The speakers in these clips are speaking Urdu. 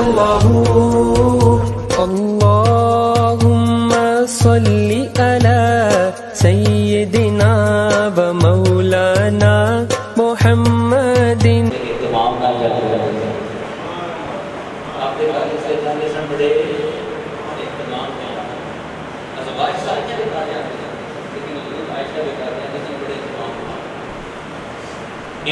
الله اللهم صل على سيدنا ومولانا محمد اہتمام نہ جاتے رہتے ہیں آپ کے گھر سے جانے سے بڑے اہتمام ہیں ازواج ساریاں بتا جاتے ہیں لیکن حضور عائشہ بتا جاتے ہیں بڑے اہتمام ہیں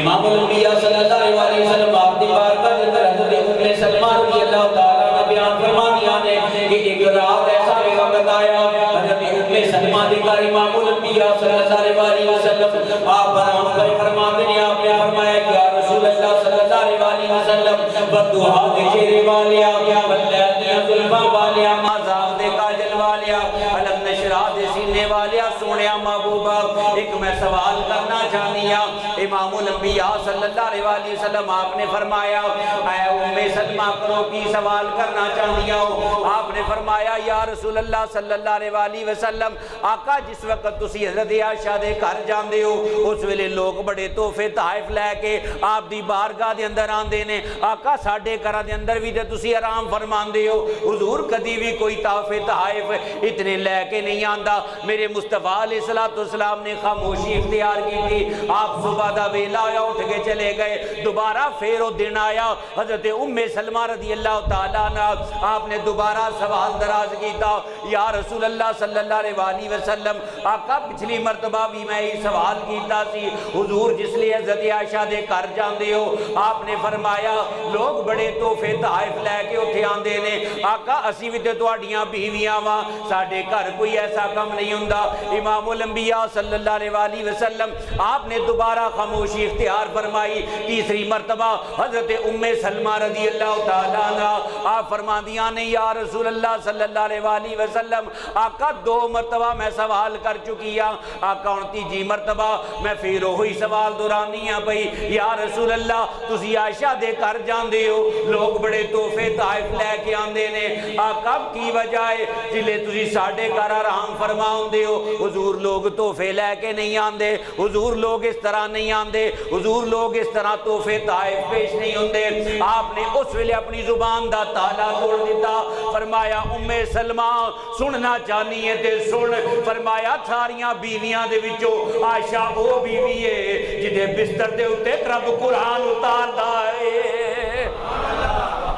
امام الانبیاء صلی اللہ علیہ وسلم آپ کی بارگاہ کے اندر حضرت ام سلمہ رضی اللہ تعالیٰ عنہ بیان فرمانیاں نے کہ ایک رات ایسا بھی وقت آیا حضرت ام سلمہ دی گھر امام الانبیاء صلی اللہ علیہ وسلم آپ برام پر فرماتے ہیں آپ نے فرمایا کہ یا رسول اللہ صلی اللہ علیہ وسلم بدعا دے چہرے والیا بلدیاں ظلفاں والیا مازاق دے کاجل والیا علم نشرہ دے سینے والیا سونیا محبوبہ ایک میں سوال کرنا چاہنیا امام الانبیاء صلی اللہ علیہ وسلم آپ نے فرمایا اے ام سلمہ کرو کی سوال کرنا چاہنیا ہو آپ نے فرمایا یا رسول اللہ صلی اللہ علیہ وسلم آقا جس وقت تسی حضرت عائشہ دے گھر جاندے ہو اس ویلے لوگ بڑے تحفے تحائف لے کے آپ دی بارگاہ دے اندر آندے نے آقا ساڈے گھراں دے اندر بھی تے تسی آرام فرماندے ہو حضور کدی بھی کوئی تحفے تحائف اتنے لے کے نہیں آندا میرے مصطفیٰ علیہ السلام نے خاموشی اختیار کی تھی آپ صبح دا ویلا آیا اٹھ کے چلے گئے دوبارہ پھر وہ دن آیا حضرت ام سلمہ رضی اللہ تعالیٰ عنہ آپ نے دوبارہ سوال دراز کیتا یا رسول اللہ صلی اللہ علیہ وسلم آقا پچھلی مرتبہ بھی میں ہی سوال کیتا سی حضور جس لئے حضرت عائشہ دے کر جاندے ہو آپ نے فرمایا لوگ بڑے تحفے تحائف لے کے اٹھے آندے نے آقا اسی بھی تے تواڈیاں بیویاں وا ساڈے گھر کوئی ایسا کم نہیں ہوندا امام الانبیاء صلی اللہ علیہ وسلم آپ نے دوبارہ خاموشی اختیار فرمائی تیسری مرتبہ حضرت ام سلمہ رضی اللہ تعالیٰ عنہ آپ فرماندیاں نے یا رسول اللہ صلی اللہ علیہ وسلم آقا 2 مرتبہ میں سوال کر چکی ہاں آقا 29 مرتبہ میں پھر وہی سوال دورانی ہاں بھئی یا رسول اللہ تسی عائشہ دے کر جاندے ہو لوگ بڑے تحفے تحائف لے کے آندے نے آقا کی وجہ ہے جلے تسی ساڈے گھر آرام فرماؤندے ہو حضور لوگ تحفے لے کے نہیں آندے حضور لوگ اس طرح نہیں آندے حضور لوگ اس طرح تحفے تحائف پیش نہیں ہوندے آپ نے اس ویلے اپنی زبان دا تالا توڑ دیتا فرمایا ام سلمہ سننا چاہنی ہے تے سن فرمایا ساریاں بیویاں دے وچوں عائشہ وہ بیوی ہے جدے بستر دے اتے رب قرآن اتار دائے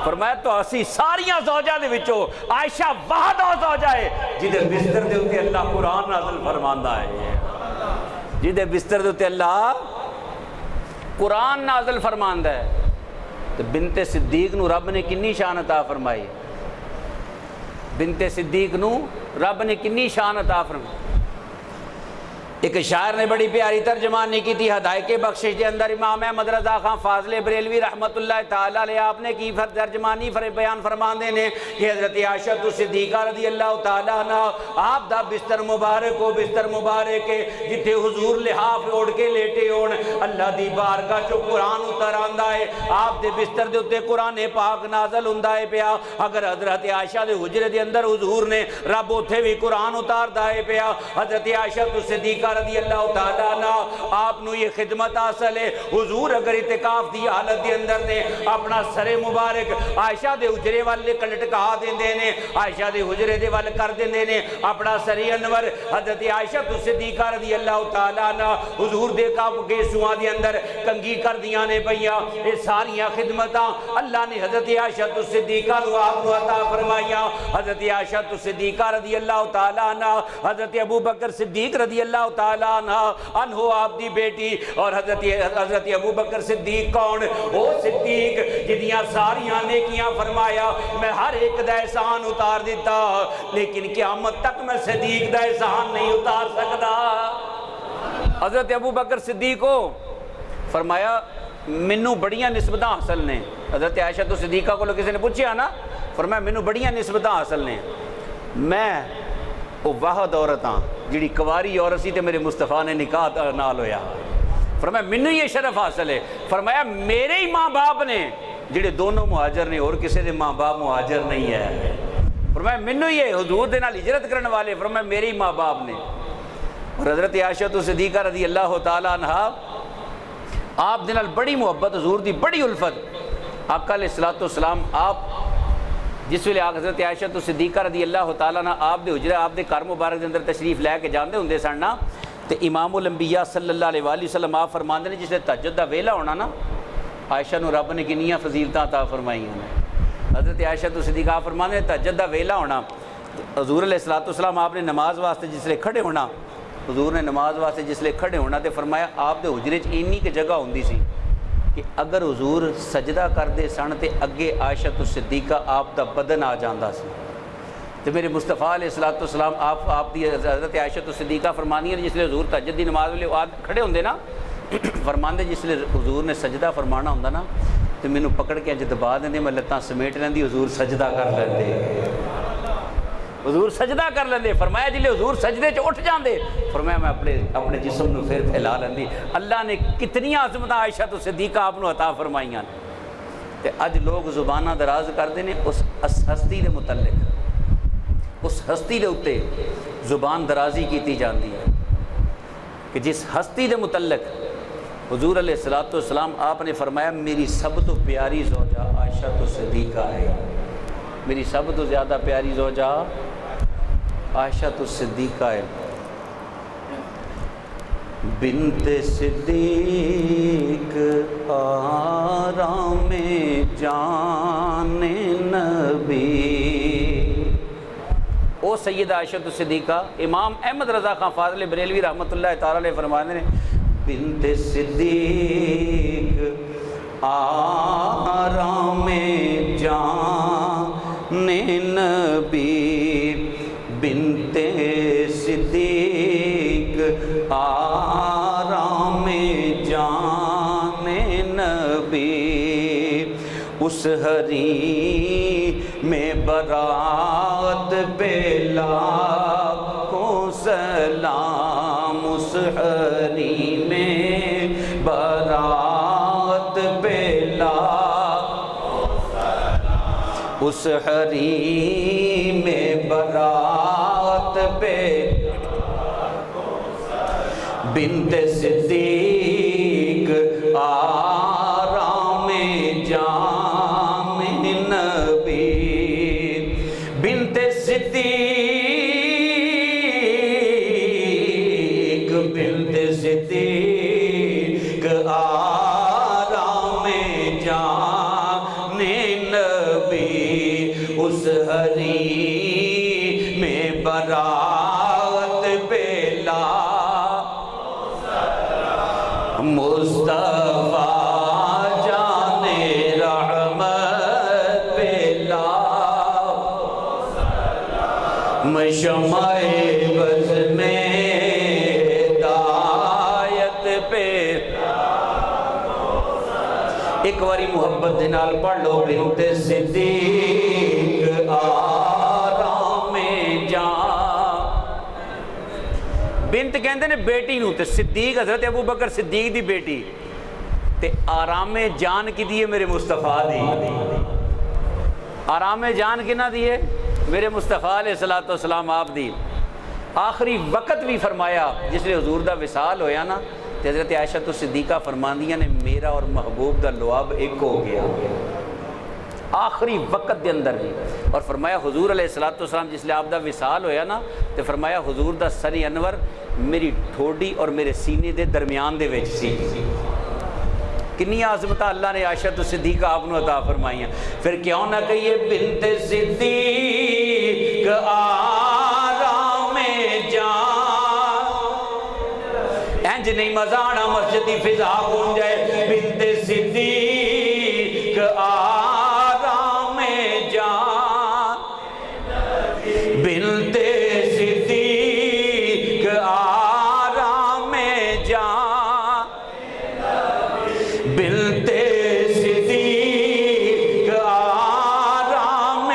فرمایا تو اسی ساریاں زوجہ دے وچوں عائشہ وحدہ زوجہ ہے جدے بستر دے اتے اللہ قرآن نازل فرماندہ ہے جدے بستر دے اتے اللہ قرآن نازل فرماندہ ہے تو بنت صدیق نو رب نے کنی شان عطا فرمائی بنت صدیق نو رب نے کنی شان عطا فرمائی ایک شاعر نے بڑی پیاری ترجمانی کی تھی ہدایت بخشش دے اندر امام احمد رضا خان فاضل بریلوی رحمت اللہ تعالیٰ علیہ آپ نے کی ترجمانی بیان فرماندے نے کہ حضرت عائشہ صدیقہ رضی اللہ تعالیٰ عنہ آپ دا بستر مبارک ہو بستر مبارک ہے جتھے حضور لحاف اوڑ کے لیٹے ہون اللہ دی بارگاہ چو قرآن اتر آندہ ہے آپ دے بستر دے اتے قرآن پاک نازل ہوندہ ہے پیا اگر حضرت عائشہ دے حجرے دے اندر حضور نے رب اتھے بھی قرآن اتار دائے پیا حضرت عائشہ صدیقہ رضی اللہ تعالیٰ عنہ آپ نو یہ خدمت حاصل ہے حضور اگر اتقاف دی حالت دی اندر نے اپنا سر مبارک عائشہ دے حجرے والے کلٹکا دیں دینے عائشہ دے حجرے دے والے کر دیں دینے اپنا سری انور حضرت عائشہ صدیقہ رضی اللہ تعالیٰ عنہ حضور دے کاپ کے سواں دی اندر کنگی کر دیاں نے بھئیاں یہ ساریاں خدمتاں اللہ نے حضرت عائشہ صدیقہ رو آپ کو عطا فرمائیاں حضرت عائشہ صدیقہ رضی اللہ تعالیٰ عنہ حضرت ابو بکر صدیق رضی اللہ تعالیٰ عنہ آپ دی بیٹی اور حضرت ابو بکر صدیق کون وہ صدیق جدیاں ساریاں نیکیاں فرمایا میں ہر ایک دا احسان اتار دیتا لیکن قیامت تک میں صدیق دا احسان نہیں اتار سکتا حضرت ابو بکر صدیق کو فرمایا منو بڑیاں نسبتاں حاصل نے حضرت عائشہ صدیقہ کو کسی نے پوچھیا نا فرمایا منو بڑیاں نسبتاں حاصل نے میں وہ واحد عورت ہاں جڑی کواری عورت سی تے میرے مصطفیٰ نے نکاح نال ہویا فرمایا منو یہ شرف حاصل ہے فرمایا میرے ہی ماں باپ نے جڑے دونوں مہاجر نے اور کسی دے ماں باپ مہاجر نہیں ہے فرمایا منو یہ حضور دے نال ہجرت کرنے والے فرمایا میرے ہی ماں باپ نے اور حضرت عائشہ صدیقہ رضی اللہ تعالیٰ عنہ آپ دے نال بڑی محبت حضور دی بڑی الفت آقا علیہ السلام آپ جس ویلے حضرت عائشہ تو صدیقہ رضی اللہ تعالیٰ عنہ آپ دے حجرے آپ دے گھر مبارک دے اندر تشریف لے کے جاندے ہوندے سن نا، تے امام الانبیاء صلی اللہ علیہ وآلہ وسلم آپ فرماندے نے جس نے تہجد دا ویلا ہونا نا، عائشہ نو رب نے کنیاں فضیلتاں عطا فرمائیاں نے۔ حضرت عائشہ تو صدیقہ آپ فرماندے نے تہجد دا ویلا ہونا، حضور علیہ الصلوۃ والسلام آپ نے نماز واسطے جس لے کھڑے ہونا، حضور نے نماز واسطے جس لے کھڑے ہونا تے فرمایا آپ دے حجرے چ اینی کہ جگہ ہوندی سی کہ اگر حضور سجدہ کردے سن تے اگے عائشہ تو صدیقہ آپ دا بدن آ جاندا سی۔ تو میرے مصطفیٰ علیہ الصلوۃ والسلام آپ دی حضرت عائشہ تو صدیقہ فرمانی ہے جس لے حضور تہجد دی نماز ویلے کھڑے ہوندے نا، فرماندے جس لے حضور نے سجدہ فرمانا ہوندا نا تو مینوں پکڑ کے اج دبا دیندے، میں لتاں سمیٹ لیندی، حضور سجدہ کر لیندے، حضور سجدہ کر لیندے۔ فرمایا جلے حضور سجدے چ اٹھ جاندے، فرمایا میں اپنے جسم نو پھر پھیلا لیندی۔ اللہ نے کتنی عظمتاں عائشہ تو صدیقہ آپ نو عطا فرمائیاں تے اج لوگ زباناں دراز کردے نے اس ہستی دے متعلق، اس ہستی دے اوتے زبان درازی کیتی جاندی ہے کہ جس ہستی دے متعلق حضور علیہ الصلوۃ والسلام آپ نے فرمایا میری سب تو پیاری زوجہ عائشہ تو صدیقہ ہے، میری سب تو زیادہ پیاری زوجہ عائشہ تو صدیقہ ہے۔ بنت صدیق آرام جان نبی، او سیدہ عائشہ تو صدیقہ امام احمد رضا خان فاضل بریلوی رحمۃ اللہ تعالی علیہ فرماتے ہیں بنت صدیق آرام جان نبی، بنت صدیق آرام جان نبی، اس حریم میں برات پہ لاکھوں سلام، اس حریم میں برات پہ لاکھوں سلام، اس حریم میں برات پہ بنت صدیق آرام جان نبی، بنت صدیق، بنت صدیق آرام جان نبی، اس حریم میں برات پہ مصطفیٰ جان رحمت پہ شمع بز میں ہدایت پہ، ایک واری محبت دے نال پڑھ لو بنت صدیق آرام جان، بنت کہندے نے بیٹی نو تے صدیق حضرت ابو بکر صدیق دی بیٹی تے آرام جان کی دیئے میرے مصطفیٰ دی، آرام جان کنا دیئے میرے مصطفیٰ علیہ الصلوۃ والسلام آپ دی۔ آخری وقت بھی فرمایا جس لئے حضور دا وصال ہویا نا تے حضرت عائشہ تو صدیقہ فرماندیاں نے میرا اور محبوب دا لعاب ایک ہو گیا آخری وقت دے اندر بھی، اور فرمایا حضور علیہ الصلوۃ والسلام جس لئے آپ دا وصال ہویا نا تے فرمایا حضور دا سری انور میری ٹھوڈی اور میرے سینے دے درمیان دے وچ سی۔ کنی عظمتہ اللہ نے عائشہ تو صدیقہ آپ نو عطا فرمائیاں۔ پھر کیوں نہ کہیے بنت صدیق آرام جان، انج نہیں مزانا مسجد دی فضا گون جائے، بنت صدیق آرام جان، بنت صدیق آرام جان، بنت صدیق آرام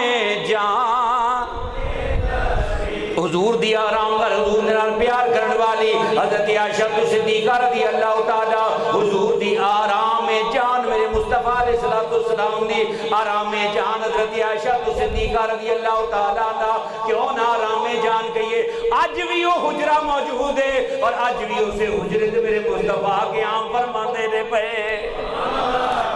جان، حضور دی آرام ور حضور نے پیار کرنے والی حضرت عائشہ صدیقہ رضی اللہ تعالی، حضور دی آرام جان میرے مصطفیٰ علیہ السلام دی آرام جان حضرت عائشہ صدیقہ رضی اللہ تعالی عنہ، کیوں نہ آرام جان کہیے، آج بھی وہ حجرہ موجود ہے اور آج بھی اسے حجرے سے میرے مصطفیٰ کے عام فرماندے نے پہ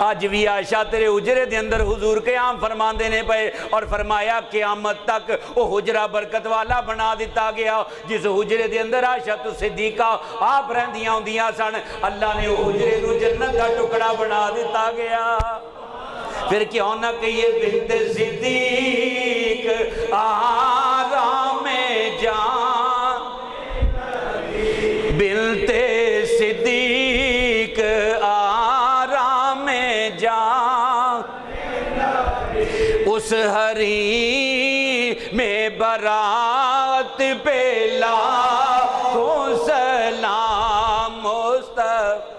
اج بھی عائشہ تیرے حجرے دے اندر حضور قیام فرماندے نے پے اور فرمایا قیامت تک وہ حجرہ برکت والا بنا دیتا گیا جس حجرے دے اندر عائشہ تو صدیقہ آپ رہندیاں ہوندیاں سن اللہ نے وہ حجرے نو جنت کا ٹکڑا بنا دیتا گیا پھر کیوں نہ کہیے بنت صدیق آرام جان بنت صدیق آرام جان اس ہری میں برات پہ لاکھوں سلام مصطفیٰ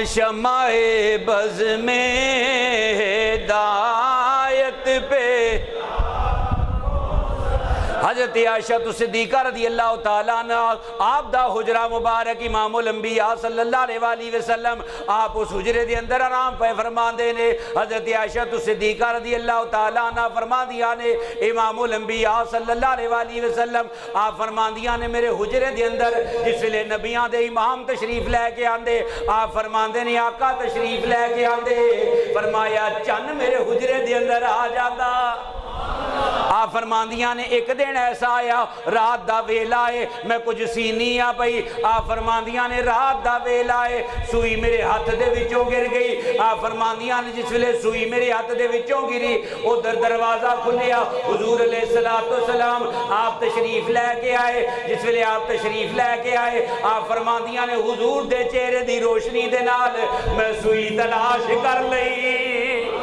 شمع بز میں ہدایت پہ حضرت عائشہ صدیقہ رضی اللہ تعالیٰ عنہ آپ دا حجرہ مبارک امام الانبیاء صلی اللہ علیہ وآلہ وسلم آپ اس حجرے دے اندر آرام پہ فرمان دے نے حضرت عائشہ صدیقہ رضی اللہ تعالیٰ عنہ فرمان دیا نے امام الانبیاء صلی اللہ علیہ وآلہ وسلم آپ فرمان دیا نے میرے حجرے دے اندر جس لئے نبیان دے امام تشریف لے کے آندے آپ فرمان دے نے آقا تشریف لے کے آندے فرمایا چن میرے حجرے دے اندر آ جاتا آپ فرماندیاں نے ایک دن ایسا آیا رات دا ویلا ہے میں کچھ سینی آ پئی آپ فرماندیاں نے رات دا ویلا ہے سوئی میرے ہاتھ دے وچوں گر گئی آپ فرماندیاں نے جس ویلے سوئی میرے ہاتھ دے وچوں گری ادھر دروازہ کھلیا حضور علیہ السلام آپ تشریف لے کے آئے جس ویلے آپ تشریف لے کے آئے آپ فرماندیاں نے حضور دے چہرے دی روشنی دے نال میں سوئی تلاش کر لئی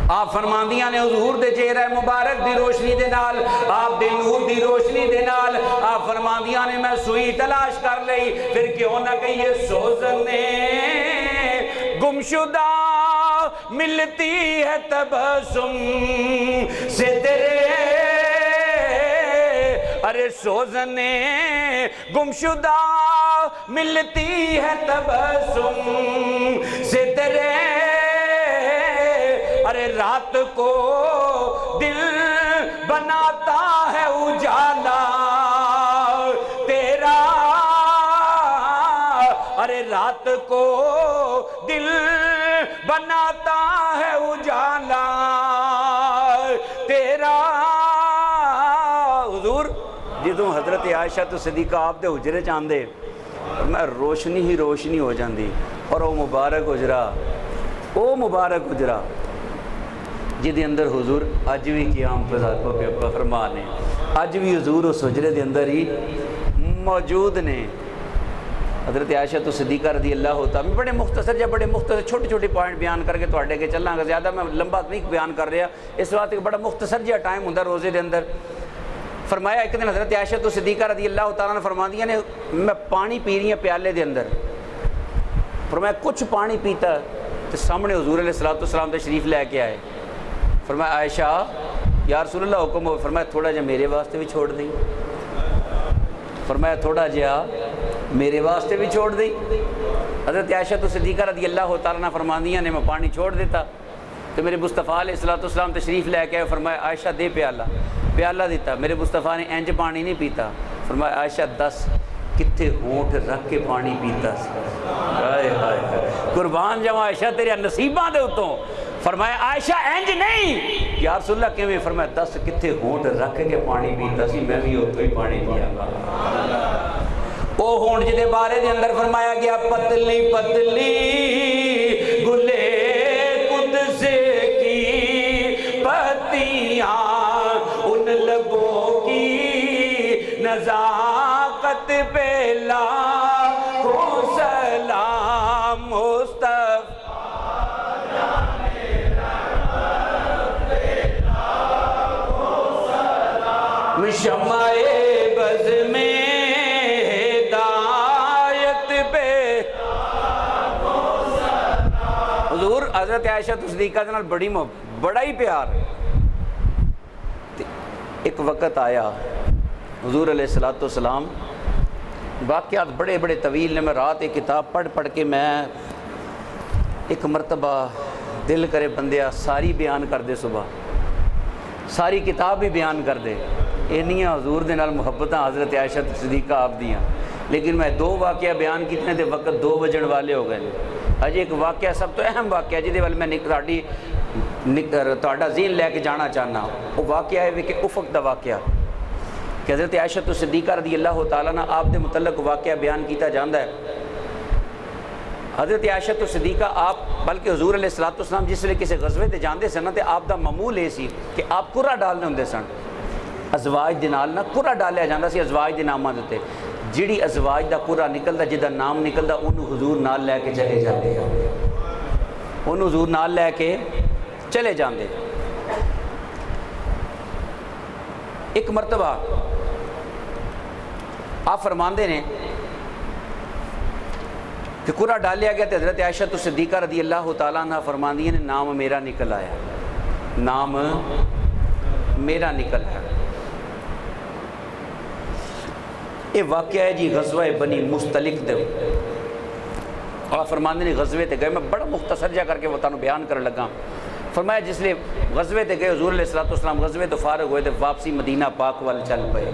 آپ فرماندیاں نے حضور دے چہرہ مبارک دی روشنی دے نال آپ دے نور دی روشنی دے نال آپ فرماندیاں نے میں سوئی تلاش کر لئی پھر کیوں نہ کہیے سوزنے گمشدہ ملتی ہے تبسم سے تیرے ارے سوزنے گمشدہ ملتی ہے تبسم سے تیرے ارے رات کو دل بناتا ہے اجالا تیرا ارے رات کو دل بناتا ہے اجالا تیرا حضور جدوں حضرت عائشہ صدیقہ آپ دے حجرے چاندے میں روشنی ہی روشنی ہو جاندی اور وہ مبارک حجرہ جدے اندر حضور اج بھی قیام فرما نے اج بھی حضور اس حجرے دے اندر ہی موجود نے حضرت عائشہ صدیقہ رضی اللہ تعالیٰ میں بڑے مختصر چھوٹے چھوٹے پوائنٹ بیان کر کے تواڈے کے چلنا گا زیادہ میں لمبا نہیں بیان کر رہا اس وقت ایک بڑا مختصر جہا ٹائم ہوندا روزے دے اندر فرمایا ایک دن حضرت عائشہ صدیقہ رضی اللہ تعالیٰ نے فرما دیا نے میں پانی پی رہی ہوں پیالے دے اندر فرمایا کچھ پانی پیتا تو سامنے حضور علیہ السلام تشریف لے کے آئے فرمایا عائشہ یا رسول اللہ حکم ہو فرمایا تھوڑا جا میرے واسطے بھی چھوڑ دیں فرمایا تھوڑا جا میرے واسطے بھی چھوڑ دیں حضرت عائشہ صدیقہ رضی اللہ تعالیٰ فرماندیاں نے میں پانی چھوڑ دیتا تو میرے مصطفیٰ علیہ السلام تشریف لے کے فرمایا عائشہ دے پیالہ دیتا میرے مصطفیٰ نے انج پانی نہیں پیتا فرمایا عائشہ دس کتھے ہونٹ رکھ کے پانی پیتا قربان جاواں عائشہ تیرے نصیباں دے اتوں فرمایا عائشہ انج نہیں یا رسول اللہ کیویں فرمایا دس کتھے ہونٹ رکھ کے پانی پیتا سی میں بھی اتوں ہی پانی پیا گا او ہونٹ جدے بارے دے اندر فرمایا گیا پتلی پتلی گلے قدس کی پتیاں ان لبوں کی نزاکت پہ لاکھوں سلام مصطفیٰ شمع بز میں ہدایت پہ حضور حضرت عائشہ صدیقہ دے نال بڑا ہی پیار ایک وقت آیا حضور علیہ الصلوۃ والسلام واقعات بڑے بڑے طویل نے. میں رات ایک کتاب پڑھ کے میں ایک مرتبہ دل کرے بندیا ساری بیان کر دے, صبح ساری کتاب بھی بیان کر دے. اینیاں حضور دے نال محبتاں حضرت عائشہ صدیقہ آپ دیاں, لیکن میں 2 واقعہ بیان کیتے تے وقت 2 بجن والے ہو گئے. اجے ایک واقعہ سب تو اہم واقعہ جہدے وال میں تہاڈا ذہن لے کے جانا چاہنا. وہ واقعہ ہے کہ افق دا واقعہ کہ حضرت عائشہ صدیقہ رضی اللہ تعالیٰ عنہ آپ دے متعلق واقعہ بیان کیتا جاندہ ہے. حضرت عائشہ صدیقہ آپ بلکہ حضور علیہ الصلوۃ والسلام جس لئے کسی غزوے تے جاندے سن تے آپ دا معمول یہ سی کہ آپ قرہ ڈالنے ہوندے سن. ازواج دے نال نہ قرہ ڈالیا جاندہ سی ازواج دے ناماں دے. جڑی ازواج دا قرہ نکلدا جدا نام نکلدا انہوں حضور نال لے کے چلے جاندے, انہوں حضور نال لے کے چلے جاندے. ایک مرتبہ آپ فرماندے نے کہ قرہ ڈالیا گیا تو حضرت عائشہ صدیقہ رضی اللہ تعالیٰ عنہ فرماندی نے نام میرا نکل آیا, نام میرا نکل آیا. یہ واقعہ ہے جی غزوہ بنی مستلق دے. آپ فرماندے نے غزوے تے گئے, میں بڑا مختصر جا کر کے وہ تانوں بیان کرنے لگا. فرمایا جس لئے غزوے تے گئے حضور علیہ الصلوۃ والسلام غزوے تو فارغ ہوئے تے واپسی مدینہ پاک وال چل پئے.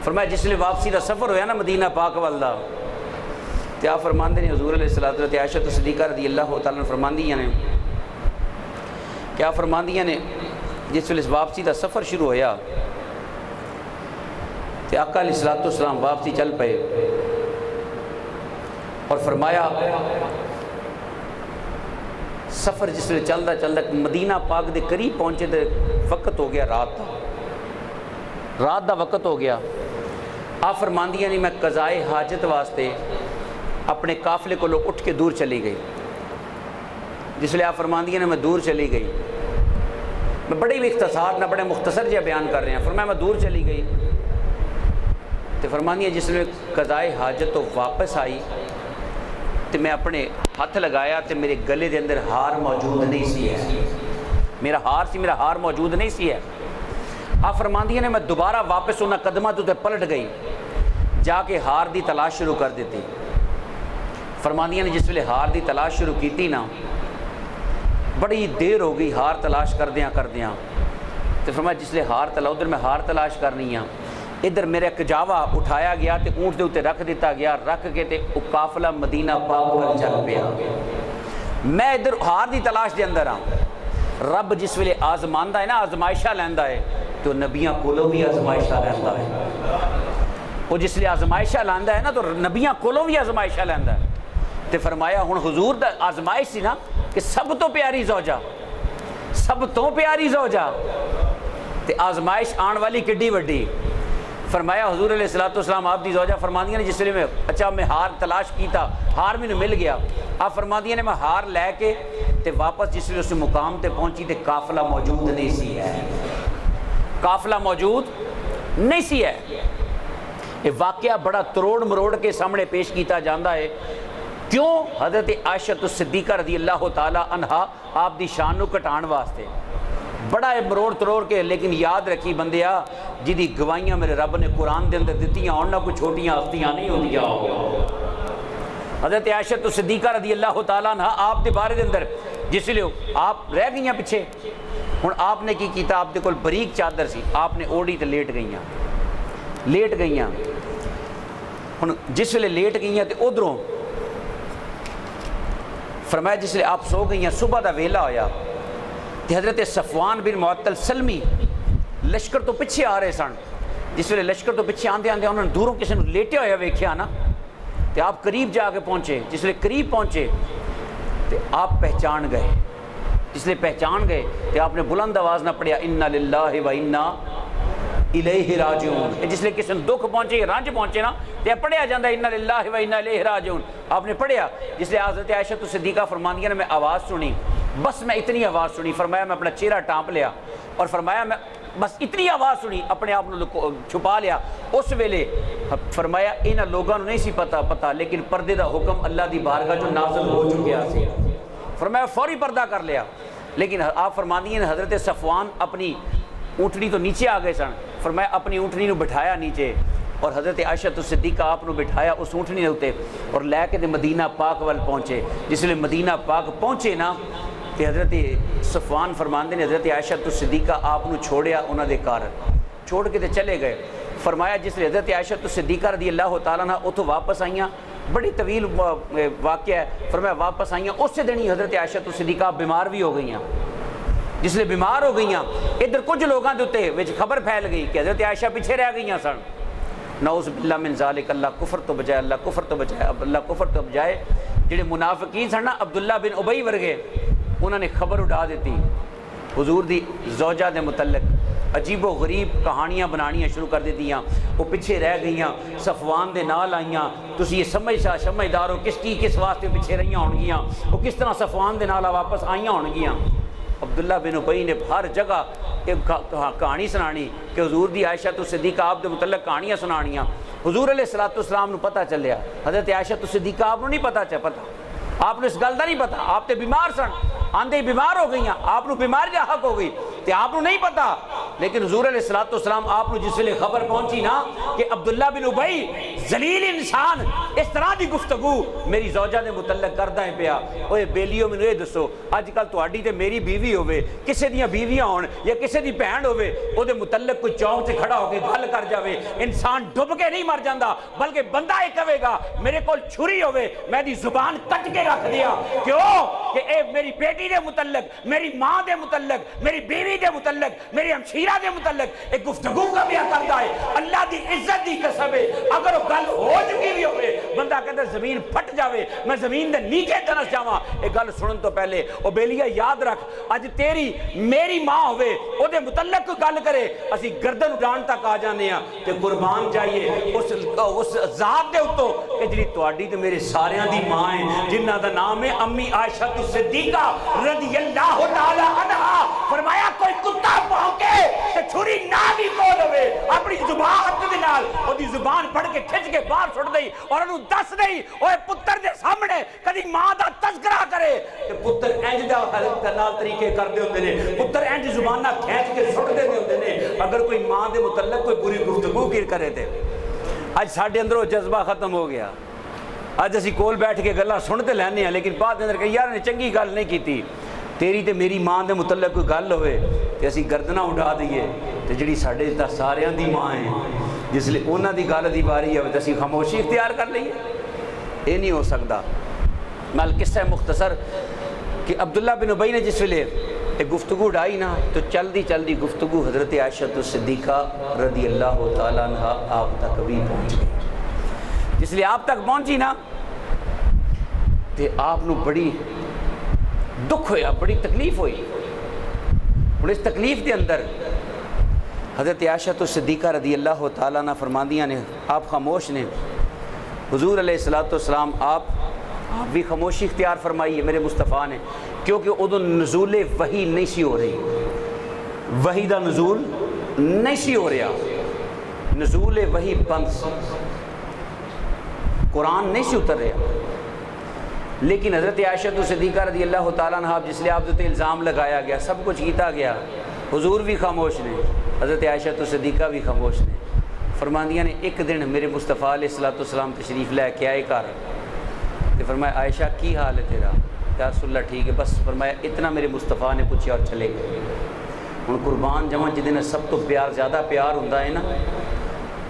فرمایا جس لئے واپسی دا سفر ہویا نا مدینہ پاک وال دا, تے آپ فرماندے نے حضور علیہ الصلوۃ والسلام عائشہ صدیقہ رضی اللہ تعالیٰ عنہ فرماندیاں نے کیا فرماندیاں نے جس ویلے واپسی دا سفر شروع ہویا تے آقا علیہ الصلوۃ والسلام واپسی چل پئے اور فرمایا سفر جس ویلے چلدا چلدا مدینہ پاک دے قریب پہنچے تے وقت ہو گیا رات دا وقت ہو گیا. آپ فرماندیاں نے میں قضائے حاجت واسطے اپنے قافلے کو لوگ اٹھ کے دور چلی گئی. جس لئے آپ فرماندیاں نے میں دور چلی گئی, میں بڑے اختصار نہ بڑے مختصر جہاں بیان کر رہے ہیں. فرمایا میں دور چلی گئی تو فرماندیاں جس لئے قضائے حاجت تو واپس آئی تو میں اپنے ہاتھ لگایا تو میرے گلے دے اندر ہار موجود نہیں سی ہے. میرا ہار موجود نہیں سی ہے. آپ فرماندیاں نے میں دوبارہ واپس انہاں قدمہ تو تے پلٹ گئی, جا کے ہار دی تلاش شروع کر دیتی. فرماندیاں نے جس ویلے ہار دی تلاش شروع کیتی نا بڑی دیر ہو گئی ہار تلاش کردیاں تو فرمایا جس لئے ہار تلاش ادھر میں ہار تلاش کرنی ہاں, ادھر میرا کجاوا اٹھایا گیا تے اونٹ دے اوتے رکھ دیتا گیا, رکھ کے تے او قافلہ مدینہ پاک وال چل پیا. میں ادھر ہار دی تلاش دے اندر ہاں. رب جس ویلے آزماندہ ہے نا آزمائشہ لیندا ہے تو نبیاں کولوں بھی آزمائشہ لیندا ہے. وہ جس لئے آزمائشہ لیندا ہے نا تو نبیاں کولوں بھی آزمائشہ لیندا ہے. تے فرمایا ہن حضور دا آزمائش سی نا کہ سب تو پیاری زوجہ تے آزمائش آن والی کڈی وڈی. فرمایا حضور علیہ الصلوۃ والسلام آپ دی زوجہ فرماندیاں نے جس لئے میں اچھا میں ہار تلاش کیتا, ہار میں مل گیا. آپ فرماندیاں نے میں ہار لے کے تے واپس جس لئے اس مقام تے پہنچی تے قافلہ موجود نہیں سی ہے. قافلہ موجود نہیں سی ہے. یہ واقعہ بڑا تروڑ مروڑ کے سامنے پیش کیتا جاندہ ہے. کیوں؟ حضرت عائشہ صدیقہ رضی اللہ تعالیٰ عنہ آپ دی شان نو کٹان واسطے بڑا مروڑ تروڑ کے. لیکن یاد رکھی بندیا جدی گوائیاں میرے رب نے قرآن دے اندر دتیاں اور نہ کوئی چھوٹیاں ہستیاں نہیں ہوندیاں. حضرت عائشہ صدیقہ رضی اللہ تعالیٰ عنہ آپ دے بارے دے اندر جس لئے آپ رہ گئیاں پیچھے. ہن آپ نے کی کیتا, آپ دے کول بریک چادر سی, آپ نے اوڑی تے لیٹ گئیاں. ہن جس ویلے لیٹ گئیاں تے ادھروں فرمایا جس لئے آپ سو گئیاں صبح دا ویلا ہویا تے حضرت صفوان بن معطل سلمی لشکر تو پیچھے آ رہے سن. جس ویلے لشکر تو پیچھے آندے انہوں نے دوروں کسی نے لیٹے ہویا ویکھیا نا تے آپ قریب جا کے پہنچے. جس لئے قریب پہنچے تے آپ پہچان گئے. جس لئے پہچان گئے تے آپ نے بلند آواز نہ پڑھیا انا للہ و انا الیہ راجعون. جس لئے کسی نے دکھ پہنچے رنج پہنچے نا تے پڑھیا جاندہ انا للہ و انا الیہ راجعون. آپ نے پڑھیا. جس لئے حضرت عائشہ صدیقہ فرماندیاں نے میں آواز سنی, بس میں اتنی آواز سنی. فرمایا میں اپنا چہرہ ٹانپ لیا اور فرمایا میں بس اتنی آواز سنی اپنے آپ کو چھپا لیا. اس ویلے فرمایا انہاں لوگوں نہیں سی پتا لیکن پردے دا حکم اللہ دی بارگاہ جو نازل ہو چکیا سی. فرمایا فوری پردہ کر لیا. لیکن آپ فرماندیاں نے حضرت صفوان اپنی اونٹنی تو نیچے آ گئے سن. فرمایا اپنی اونٹنی نو بٹھایا نیچے اور حضرت عائشہ صدیقہ آپ نو بٹھایا اس اونٹنی دے اوتے اور لے کے مدینہ پاک وال پہنچے. جس لئے مدینہ پاک پہنچے نا کہ حضرت صفوان فرماندے نے حضرت عائشہ صدیقہ آپ نو چھوڑیا انہاں دے گھر چھوڑ کے تے چلے گئے. فرمایا جس لئے حضرت عائشہ صدیقہ رضی اللہ تعالیٰ عنہ اتھوں واپس آئیاں, بڑی طویل واقعہ ہے. فرمایا واپس آئیاں اس دن ہی حضرت عائشہ صدیقہ بیمار بھی ہو گئیاں. جس لئے بیمار ہو گئیاں ادھر کچھ لوگاں دے اوتے وچ خبر پھیل گئی کہ حضرت عائشہ پیچھے رہ گئیاں سن. نعوذ باللہ من ذالک, اللہ کفر تو بجائے, اللہ کفر تو بجائے, اللہ کفر تو بجائے. جڑے منافقین سن نا عبداللہ بن ابی ورگے, انہوں نے خبر اڑا دیتی حضور دی زوجہ دے متعلق, عجیب و غریب کہانیاں بنانیاں شروع کر دیتیاں. وہ پیچھے رہ گئیاں, صفوان دے نال آئیاں. تسی یہ سمجھدار ہو کس واسطے پیچھے رہیاں ہونگیاں, وہ کس طرح صفوان دے نال واپس آئیاں ہونگیاں. عبداللہ بن ابی نے ہر جگہ ایک کہانی سنانی کہ حضور دی عائشہ صدیقہ آپ دے متعلق کہانیاں سنانیاں. حضور علیہ السلام نو پتہ چلیا, حضرت عائشہ صدیقہ آپ نو نہیں پتہ آپ نے اس گل دا نہیں پتا, آپ تے بیمار سن, آندے بیمار ہو گئیاں, آپ نو بیمار لاحق ہو گئی تے آپ نو نہیں پتا. لیکن حضور علیہ السلام آپ نو جس ویلے خبر پہنچی نا کہ عبداللہ بن ابی ذلیل انسان اس طرح دی گفتگو میری زوجہ دے متعلق کردا ہے پیا. اوے بیلیو مینوں یہ دسو, اج کل تہاڈی تے میری بیوی ہوے, کسے دیاں بیویاں ہون یا کسے دی بہن ہوے, او دے متعلق کوئی چوک تے کھڑا ہو کے گل کر جاوے, انسان ڈب کے نہیں مر جاندا, بلکہ بندہ یہ کہے گا میرے کول چھری ہوے میں دی زبان کٹ کے رکھ دیا. کیوں کہ اے میری بیٹی دے متعلق, میری ماں دے متعلق, میری بیوی دے متعلق, میری ہمشیرہ دے متعلق ایک گفتگو کا بھی کرتا ہے. اللہ دی عزت دی قسم ہے, اگر وہ گل ہو چکی بھی ہوئے بندہ کہتا زمین پھٹ جاوے, میں زمین دے نیچے دنس جاواں. ایک گل سنن تو پہلے او بیلیہ یاد رکھ, اج تیری میری ماں ہوئے او دے متعلق کوئی گل کرے اسی گردن اٹھان تک آ جانے ہیں. کہ قربان جائیے اس ذات دے اتوں کہ جڑی تہاڈی تے میرے ساریاں دی ماں ہے, جنہاں دا نام ہے امی عائشہ صدیقہ رضی اللہ تعالی عنہا. فرمایا کوئی کتا بھونکے تے چھری نہ بھی کول ہوے, اپنی زبان دے نال او دی زبان پھڑ کے کھچ کے باہر سٹ دئی اور انہوں دس دئی اوے پتر دے سامنے کدی ماں دا تذکرہ کرے تے پتر انج دا حالت نال طریقے کردے ہوندے نے, پتر انج زباناں کھینچ کے سٹ دے ہوندے نے. اگر کوئی ماں دے متعلق کوئی بری گفتگو کرے تے اج ساڈے اندر وہ جذبہ ختم ہو گیا. اج اسی کول بیٹھ کے گلاں سنتے لینے ہیں, لیکن بعد اندر کہ یار نے چنگی گل نہیں کیتی, تیری تے میری ماں دے متعلق کوئی گل ہوئے تے اسی گردناں اڑا دئیے تے جڑی ساڈے تا ساریاں دی ماں ہے جس لئے انہاں دی گل دی باری ہے تے اسی خاموشی اختیار کر لئیے. یہ نہیں ہو سکتا. میں قصہ مختصر کہ عبداللہ بن ابی نے جس ویلے ایک گفتگو اڑائی نا تو چلدی گفتگو حضرت عائشہ صدیقہ رضی اللہ تعالیٰ عنہ آپ تک بھی پہنچ گئی. جس لئے آپ تک پہنچی نا تے آپ نو بڑی دکھ ہویا, بڑی تکلیف ہوئی. اور اس تکلیف دے اندر حضرت عائشہ صدیقہ رضی اللہ تعالیٰ عنہ فرماندیاں نے, آپ خاموش نے. حضور علیہ السلام آپ بھی خاموشی اختیار فرمائی ہے میرے مصطفیٰ نے, کیونکہ ادھو نزول وحی نہیں سی ہو رہی, وحی دا نزول نہیں سی ہو رہا, نزول وحی بند, قرآن نہیں سی اتر رہا. لیکن حضرت عائشہ صدیقہ رضی اللہ تعالیٰ عنہ جس لئے آپ دوتے الزام لگایا گیا, سب کچھ کیتا گیا, حضور بھی خاموش نے, حضرت عائشہ صدیقہ بھی خاموش نے. فرماندیاں نے ایک دن میرے مصطفیٰ علیہ السلام تشریف لے کے آئے کر تو فرمایا عائشہ کی حال ہے تیرا؟ یا رسول اللہ ٹھیک ہے بس. فرمایا اتنا میرے مصطفیٰ نے پوچھا اور چلے گئے. ہن قربان جمع جدے سب تو پیار زیادہ پیار ہوندا ہے نا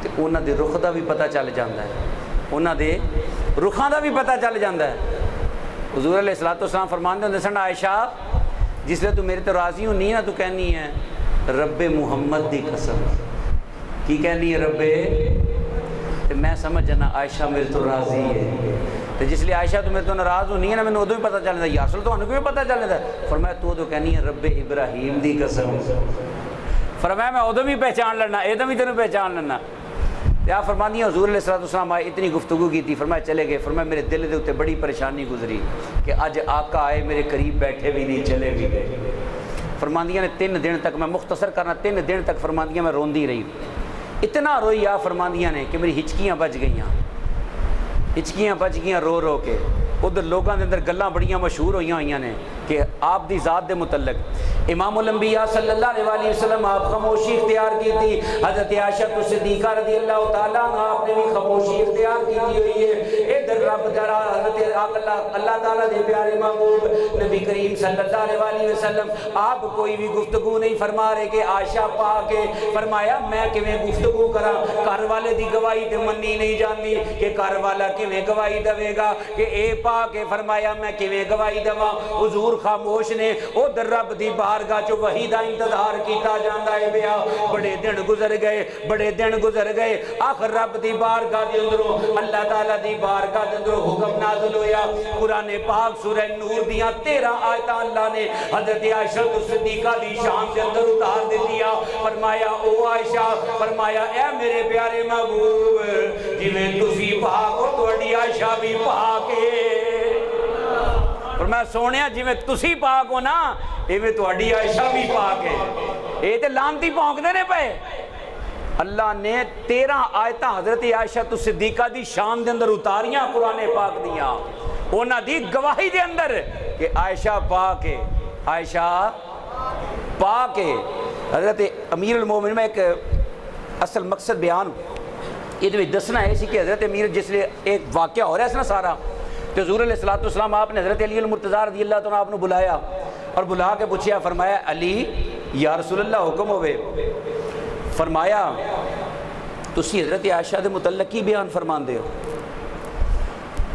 تے انہاں دے رخ دا بھی پتہ چل جاندا ہے, انہاں دے رخاں دا بھی پتہ چل جاندا ہے. حضور علیہ السلام فرماندے ہوندے سن عائشہ جس لئے تو میرے تو راضی ہوں نہیں نا, تو کہنی ہے رب محمد دی قسم. کی کہنی ہے رب, تے میں سمجھ جانا عائشہ میرے تو راضی ہے. تے جس لئے عائشہ تو میرے تو ناراض ہوں نہیں ہے نا, میں نے ادھو بھی پتہ چل جاتا, یا رسول تو انہوں کو بھی پتہ چل جاتا ہے. فرمایا تو ادھو کہنی ہے رب ابراہیم دی قسم. فرمایا میں ادھو بھی پہچان لڑنا, ادھو بھی تینوں پہچان لڑنا. یا فرمانی ہے حضور علیہ السلام آئے, اتنی گفتگو کی تھی, فرمایا چلے گئے. فرمایا میرے دل دے ہوتے بڑی پریشانی گزری کہ اج آقا آئے میرے قریب بیٹھے بھی نہیں, چلے بھی گئے. فرماندیاں نے 3 دن تک, میں مختصر کرنا, 3 دن تک فرماندیاں میں روندی رہی. اتنا روئی یا فرماندیاں نے کہ میری ہچکیاں بچ گئیاں. ہچکیاں بچ گیاں رو رو کے. ادھر لوگوں کے اندر گلاں بڑیاں مشہور ہوئی نے کہ آپ دی ذات دے متعلق. امام الانبیاء صلی اللہ علیہ وسلم آپ خاموشی اختیار کی تھی. حضرت عائشہ صدیقہ رضی اللہ تعالیٰ عنہ آپ نے بھی خاموشی اختیار کی ہوئی ہے. ادھر رب درا حضرت اللہ تعالیٰ دے پیارے محبوب نبی کریم صلی اللہ علیہ وسلم آپ کوئی بھی گفتگو نہیں فرما رہے کہ عائشہ پا کے فرمایا میں کیویں گفتگو کرا. گھر والے دی گواہی تے منی نہیں جاندی کہ گھر والا کیویں گواہی دے گا کہ اے پا کے فرمایا میں کیویں گواہی دواں. حضور خاموش نے. او در رب دی بارگاہ چ وحی دا انتظار کیتا جاندا ہے پیا. بڑے دن گزر گئے آخر رب دی بارگاہ دے اندروں اللہ تعالیٰ دی بارگاہ دے اندروں حکم نازل ہویا. قرآن پاک سورہ نور دیاں 13 آیتاں اللہ نے حضرت عائشہ صدیقہ دی شان دے اندر اتار دتیاں. فرمایا او عائشہ فرمایا اے میرے پیارے محبوب جویں تسی پاک ہو تہاڈی عائشہ بھی پاک ہے. فرمایا سونیا جویں تسی پاک ہو نا ایویں تہاڈی عائشہ بھی پاک ہے. اے تے لانتی پونکدے نے پئے. اللہ نے 13 آیتاں حضرت عائشہ صدیقہ دی شان دے اندر اتاریاں قرآن پاک دیاں انہاں دی گواہی دے اندر کہ عائشہ پاک ہے. عائشہ پاک ہے. حضرت امیر المومنین میں ایک اصل مقصد بیان یہ دسنا ہے سی کہ حضرت امیر جس لئے ایک واقعہ ہو رہا ہے نا سارا تو حضور علیہ السلام آپ نے حضرت علی المرتضیٰ رضی اللہ تعالیٰ آپ نے بلایا اور بلا کے پوچھیا. فرمایا علی یا رسول اللہ حکم ہوئے. فرمایا تسی حضرت عائشہ دے متعلق کی بیان فرمان دے ہو.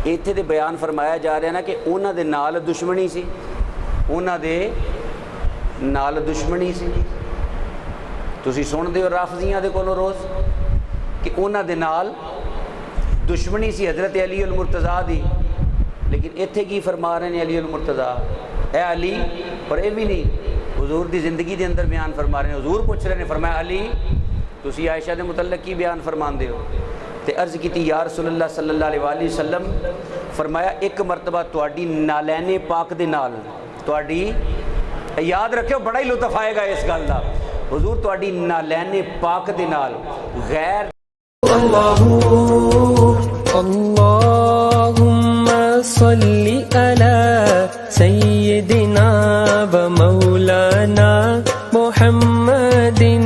ایتھے دے بیان فرمایا جا رہا ہے نا کہ انہاں دے نال دشمنی سی. انہاں دے نال دشمنی سی. تسی سن دے ہو رافضیاں دے کولوں روز کہ انہاں دے نال دشمنی سی حضرت علی المرتضیٰ دی. لیکن ایتھے کی فرما رہے ہیں علی المرتضیٰ اے علی اور اے بھی نہیں حضور دی زندگی دے اندر بیان فرما رہے ہیں. حضور پوچھ رہے ہیں فرمایا علی تسی عائشہ دے متعلق کی بیان فرمان دے ہو. تے عرض کی تھی یا رسول اللہ صلی اللہ علیہ وسلم. فرمایا ایک مرتبہ تواڈی نالین پاک دے نال تواڈی یاد رکھو بڑا ہی لطف آئے گا اس گل دا. حضور تواڈی نالین پاک دے نال غیر